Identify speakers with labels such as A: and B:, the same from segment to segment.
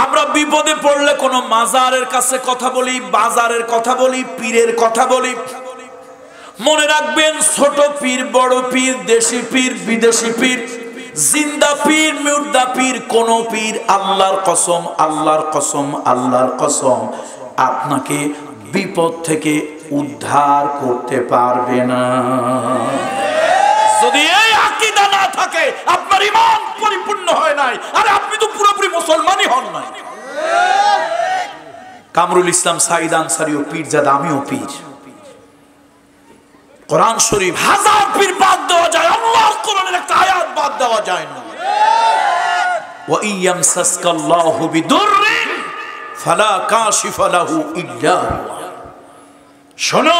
A: আমরা বিপদে পড়লে কোনো মাজারের কাছে কথা বলি, বাজারের কথা বলি, পীরের কথা বলি। মনে রাখবেন, ছোট পীর, বড় পীর, দেশি পীর, বিদেশি পীর, জিন্দা পীর, মুর্দা পীর, কোন পীর আল্লাহর কসম, আল্লাহর কসম, আল্লাহর কসম আপনাকে বিপদ থেকে উদ্ধার করতে পারবে না। যদি এই আকীদা না থাকে, আপনার ঈমান পরিপূর্ণ হয় নাই, আরে আপনি তো পুরোপুরি মুসলমানই হন নাই। কামরুল ইসলাম সাঈদ আনসারীও পীরজাদা, আমিও পীর। কোরআন শরীফ হাজার পীর বাদ দেওয়া যায়, আল্লাহর কোরআনের একটা আয়াত বাদ দেওয়া যায় না। ওয়া ইয়ামসাসকাল্লাহু বিদুররিন ফালা কাশিফা লাহু ইল্লা হুয়া। শোনো,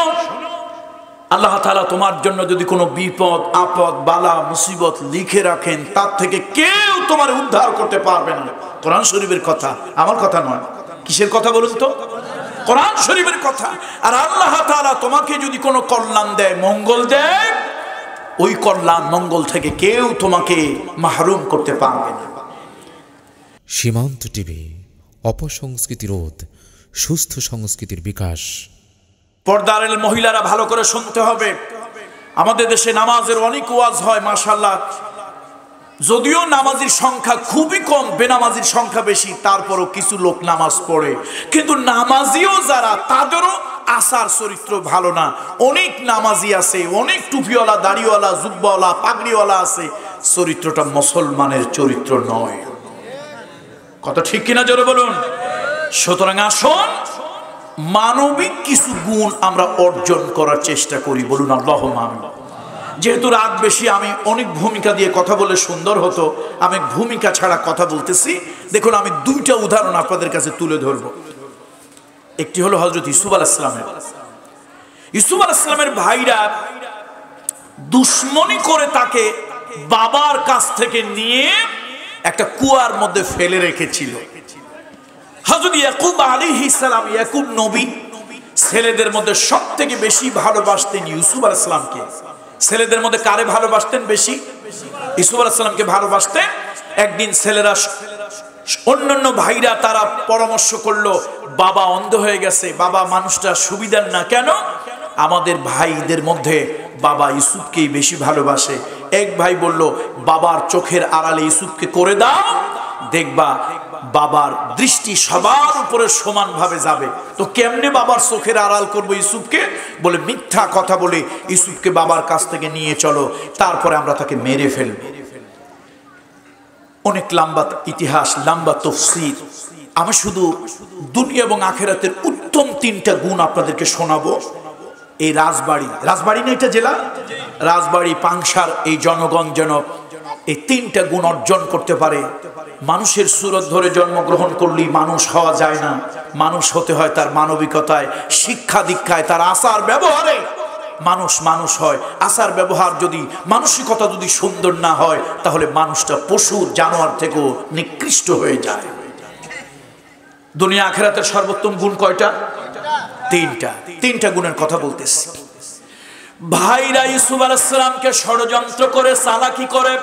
A: আল্লাহ তাআলা তোমার জন্য যদি কোনো বিপদ, আপদ, বালা, মুসিবত লিখে রাখেন, তার থেকে কেউ তোমার উদ্ধার করতে পারবে না। কোরআন শরীফের কথা, আমার কথা নয়। কিসের কথা বলুন তো? কোরআন শরীফের কথা। আর আল্লাহ তাআলা তোমাকে যদি কোনো কল্যাণ দেয়, মঙ্গল দেয়, ওই কল্যাণ মঙ্গল থেকে কেউ তোমাকে মাহরুম করতে পারবে না।
B: সীমান্ত টিভি, অপসংস্কৃতি রোধ, সুস্থ সংস্কৃতির বিকাশ।
A: পর্দার মহিলারা ভালো করে শুনতে হবে। আমাদের দেশে নামাজের অনেক ওয়াজ হয়, মাশাআল্লাহ। যদিও নামাজির সংখ্যা খুবই কম, বেনামাজির সংখ্যা বেশি, তারপরও কিছু লোক নামাজ পড়ে। কিন্তু নামাজিও যারা, তাদেরও আচার চরিত্র ভালো না। অনেক নামাজি আছে, অনেক টুপিওয়ালা, দাড়িওয়ালা, জুব্বাওয়ালা, পাগড়িওয়ালা আছে, চরিত্রটা মুসলমানের চরিত্র নয়। কথা ঠিক কিনা জোরে বলুন। সুতরাং আসুন, মানবিক কিছু গুণ আমরা অর্জন করার চেষ্টা করি। বলুন আল্লাহুম্মা আমিন। যেহেতু রাত বেশি, আমি অনেক ভূমিকা দিয়ে কথা বলে সুন্দর হতো, আমি ভূমিকা ছাড়া কথা বলতেছি। দেখুন, আমি দুইটা উদাহরণ আপনাদের কাছে তুলে ধরব। একটি হলো হযরত ইউসুফ আলাইহিস সালামের। ইউসুফ আলাইহিস সালামের ভাইরা দুশমনি করে তাকে বাবার কাছ থেকে নিয়ে একটা কুয়ার মধ্যে ফেলে রেখেছিল। হযরত ইয়াকুব আলাইহিস সালাম, ইয়াকুব নবী, ছেলেদের মধ্যে সবথেকে বেশি ভালোবাসতেন ইউসুফ আলাইহিস সালামকে। ছেলেদের মধ্যে কারে ভালোবাসতেন বেশি? ইউসুফ আলাইহিস সালামকে ভালোবাসতেন। একদিন ছেলেরা, অন্যান্য ভাইরা তারা পরামর্শ করলো, বাবা অন্ধ হয়ে গেছে, বাবা মানুষটা সুবিধার না, কেন? আমাদের ভাইদের মধ্যে বাবা ইউসুফকেই বেশি ভালোবাসে। এক ভাই বলল, বাবার চোখের আড়ালে ইউসুফকে করে দাও, দেখবা বাবার দৃষ্টি সবার উপরে সমানভাবে যাবে। তো কেমনে বাবার চোখের আড়াল করবো ইউসুফকে? বলে মিথ্যা কথা বলে ইউসুফকে বাবার কাছ থেকে নিয়ে চলো, তারপরে আমরা তাকে মেরে ফেলবো। অনেক লম্বা ইতিহাস, লম্বা তাফসীর। আমি শুধু দুনিয়া এবং আখিরাতের উত্তম তিনটা গুণ আপনাদেরকে শোনাবো। এই রাজবাড়ি, রাজবাড়ি না এটা জেলা, রাজবাড়ি, পাংশার এই জনগণ যেন এই তিনটা গুণ অর্জন করতে পারে। মানুষের সুরত ধরে জন্মগ্রহণ করলেই মানুষ হওয়া যায় না। মানুষ হতে হয় তার মানবিকতায়, শিক্ষা দীক্ষায়, তার আচার ব্যবহারে মানুষ মানুষ হয়। আচার ব্যবহার যদি, মানসিকতা যদি সুন্দর না হয়, তাহলে মানুষটা পশু জানোয়ার থেকেও নিকৃষ্ট হয়ে যায়। দুনিয়া আখিরাতের সর্বোত্তম গুণ কয়টা? তিনটা। তিনটা গুণের কথা বলতেছি। ভাইরা ইউসুফ আলাইহিস সালামকে ষড়যন্ত্র করে, চালাকি করে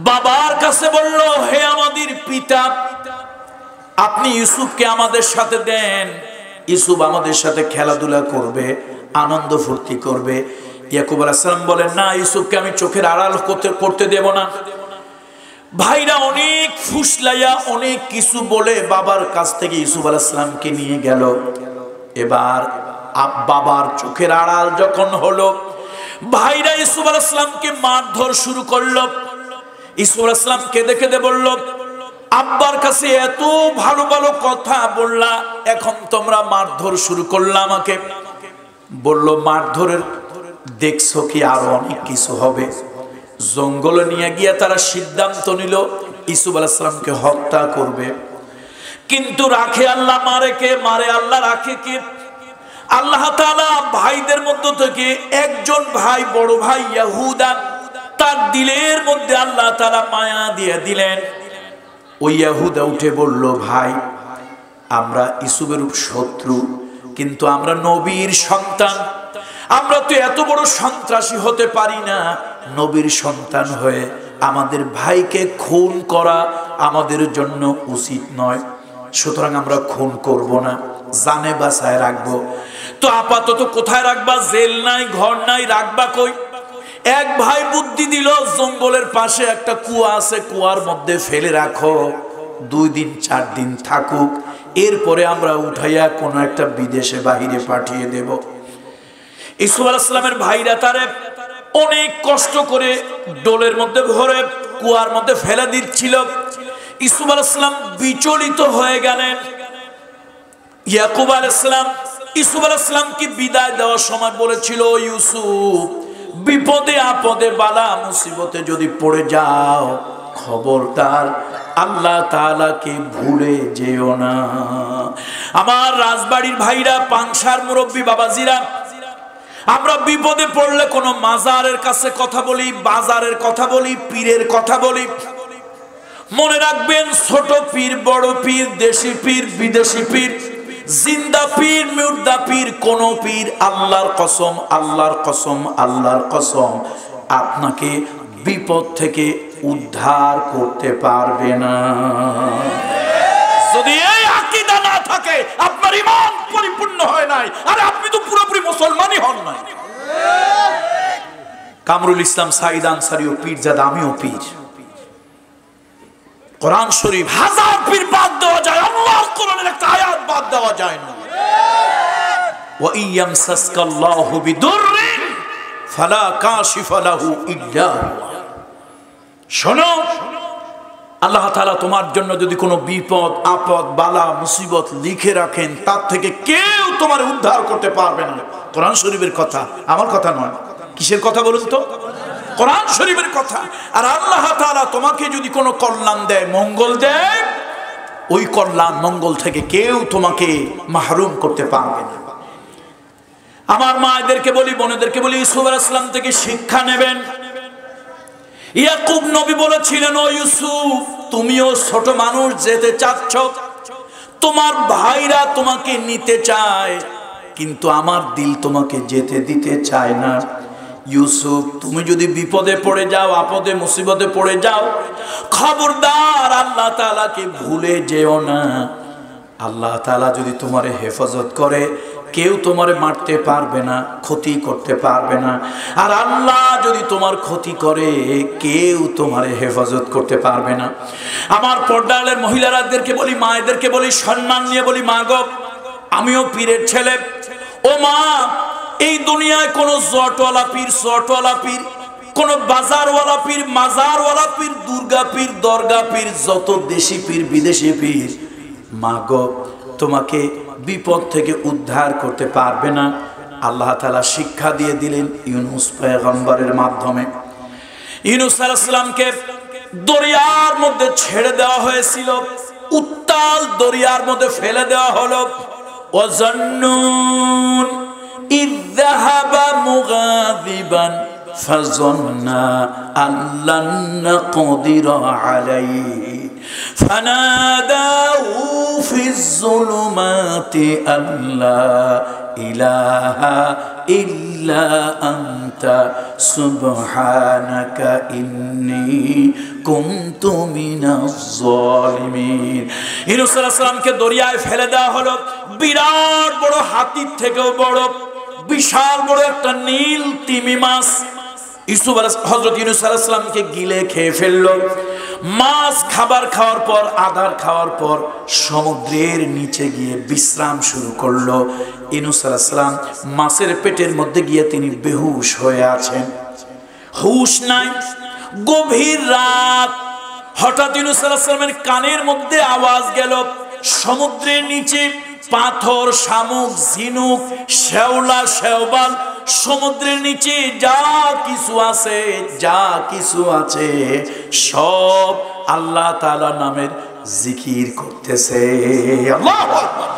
A: বাবার কাছে বলল, হে আমাদের পিতা, আপনি ইউসুফকে আমাদের সাথে দেন, ইউসুফ আমাদের সাথে খেলাধুলা করবে, আনন্দ ফুর্তি করবে। ইয়াকুব আলাইহিস সালাম বলেন, না, ইউসুফকে আমি চোখের আড়াল করতে দেব না। ভাইরা অনেক ফুসলাইয়া, অনেক কিছু বলে বাবার কাছ থেকে ইউসুফ আলাইহিস সালামকে নিয়ে গেল। এবার বাবার চোখের আড়াল যখন হলো, ভাইরা ইউসুফ আলাইহিস সালামকে মারধর শুরু করলো। ইউসুফ আলাইহিস সালাম কেঁদে কেঁদে বলল, আব্বার কাছে এত ভালো ভালো কথা বললা, এখন তোমরা মারধর শুরু করলা আমাকে। বলল, মারধরের দেখছো কি আরো অনেক কিছু হবে। জঙ্গলে নিয়ে গিয়ে তারা সিদ্ধান্ত নিল ইউসুফ আলাইহিস সালামকে হত্যা করবে। কিন্তু রাখে আল্লাহ, মারে কে? মারে আল্লাহ, রাখে কে? আল্লাহ তাআলা ভাইদের মধ্য থেকে একজন ভাই, বড় ভাই ইয়াহুদা, তার দিলের মধ্যে আল্লাহ তাআলা মায়া দিয়ে দিলেন। ওই ইয়াহুদা উঠে বলল, ভাই, আমরা ইউসুফের শত্রু, কিন্তু আমরা নবীর সন্তান, আমরা তো এত বড় সন্ত্রাসী হতে পারি না। নবীর সন্তান হয়ে আমাদের ভাইকে খুন করা আমাদের জন্য উচিত নয়, সুতরাং আমরা খুন করব না, জানে বাঁচায় রাখবো। তো আপাতত কোথায় রাখবা? জেল নাই, ঘর নাই, রাখবা কই? এক ভাই বুদ্ধি দিল, জঙ্গলের পাশে একটা কুয়া আছে, কুয়ার মধ্যে ফেলে রাখো, 2 দিন 4 দিন থাকুক, এরপরে আমরা উঠাইয়া কোনো একটা বিদেশে বাহিরে পাঠিয়ে দেব। ইউসুফ আলাইহিস সালামের ভাইরা তারে অনেক কষ্ট করে ডোলের মধ্যে ভরে কুয়ার মধ্যে ফেলে দিচ্ছিল। ইউসুফ আলাইহিস সালাম বিচলিত হয়ে গেলেন। ইয়াকুব আলাইহিস সালাম ইউসুফ আলাইহিস সালামকে বিদায় দেওয়ার সময় বলেছিল, ইউসুফ, বিপদে আপদে বালা মুসিবতে যদি পড়ে যাও, খবরদার আল্লাহ তাআলাকে ভুলে যেও না। আমার রাজবাড়ির ভাইরা, পাংশার মুরব্বী বাবাজিরা, আমরা বিপদে পড়লে কোনো মাজারের কাছে কথা বলি, বাজারের কথা বলি, পীরের কথা বলি। মনে রাখবেন, ছোট পীর, বড় পীর, দেশি পীর, বিদেশি পীর, জিন্দা পীর, মুর্দা পীর, কোন পীর, আল্লাহর কসম, আল্লাহর কসম, আল্লাহর কসম, আপনাকে বিপদ থেকে উদ্ধার করতে পারবে না। যদি এই আকীদা না থাকে, আপনার ঈমান পরিপূর্ণ হয় নাই, আরে আপনি তো পুরোপুরি মুসলমানই হন নাই। কামরুল ইসলাম সাঈদ আনসারীও পীরজাদা, আমিও পীর। কোরআন শরীফ হাজার পীর বাদ দেওয়া যায়, আল্লাহর কোরআনের একটা আয়াত বাদ দেওয়া যায় না। ওয়া ইয়ামসাসকাল্লাহু বিদুররিন ফালা কাশিফা লাহু ইল্লা হুয়া। শোনো, আল্লাহ তাআলা তোমার জন্য যদি কোনো বিপদ আপদ বালা মুসিবত লিখে রাখেন, তার থেকে কেউ তোমার উদ্ধার করতে পারবে না। কোরআন শরীফের কথা, আমার কথা নয়। কিসের কথা বলুন তো? কোরআন শরীফের কথা। আর আল্লাহ তাআলা তোমাকে যদি কোনো কল্যাণ দেয়, মঙ্গল দেয়, ওই কল্যাণ মঙ্গল থেকে কেউ তোমাকে মাহরুম করতে পারবে না। আমার মায়েদেরকে বলি, বোনেদেরকে বলি, ইউসুফ আলাইহিস সালাম থেকে শিক্ষা নেবেন। ইয়াকুব নবী বলেছিলেন, ও ইউসুফ, তুমিও ছোট মানুষ, যেতে চাচ্ছ, তোমার ভাইরা তোমাকে নিতে চায়, কিন্তু আমার দিল তোমাকে যেতে দিতে চায় না। ইউসুফ, তুমি যদি বিপদে পড়ে যাও, আপদে মুসিবতে পড়ে যাও, খবরদার আল্লাহ তাআলাকে ভুলে যেও না। আল্লাহ তাআলা যদি তোমারে হেফাজত করে, কেউ তোমারে মারতে পারবে না, ক্ষতি করতে পারবে না। আর আল্লাহ যদি তোমার ক্ষতি করে, কেউ তোমারে হেফাজত করতে পারবে না। আমার পর্দালের মহিলাদেরকে বলি, মায়েদেরকে বলি, সম্মান নিয়ে বলি, মা গো, আমিও পীরের ছেলে। ও মা, এই দুনিয়ায় কোন জটওয়ালা পীর, শটওয়ালা পীর, কোন বাজারওয়ালা পীর, মাজারওয়ালা পীর, দুর্গা পীর, দরগা পীর, যত দেশি পীর, বিদেশি পীর, মা গো, তোমাকে বিপদ থেকে উদ্ধার করতে পারবে না। আল্লাহ তাআলা শিক্ষা দিয়ে দিলেন ইউনূস পয়গম্বরের মাধ্যমে। ইউনূস আলাইহিস সালামকে দরিয়ার মধ্যে ছেড়ে দেওয়া হয়েছিল, উত্তাল দরিয়ার মধ্যে ফেলে দেওয়া হলো। ওয়াজান্নুন ইয যাহাবা মুগাযিবান ফাযান্না আল্লান নাকদিরা আলাইহি فناداه في الظلمات أن لا إله إلا أنت سبحانك إني كنت من الظالمين। ইউনূস আলাইহিস সালামকে দরিয়ায় ফেলে দেওয়া হলো। বিরাট বড়, হাতির থেকেও বড়, বিশাল বড় একটা নীল তিমি মাছ হযরত ইউনূস আলাইহিস সালামকে গিলে খেয়ে ফেললো। মাছ খাবার খাওয়ার পর, আধার খাওয়ার পর সমুদ্রের নিচে গিয়ে বিশ্রাম শুরু করলো। ইউনূস আলাইহিস সালাম মাছের পেটের মধ্যে গিয়ে তিনি বেহুশ হয়ে আছেন, হুশ নাই। গভীর রাত, হঠাৎ ইউনূস আলাইহিস সালামের কানের মধ্যে আওয়াজ গেল, সমুদ্রের নিচে পাথর, শামুক, ঝিনুক, শেওলা, শেওবাল, সমুদ্রের নিচে যা কিছু আছে, যা কিছু আছে, সব আল্লাহ তাআলা নামের জিকির করতেছে। আল্লাহু আকবার।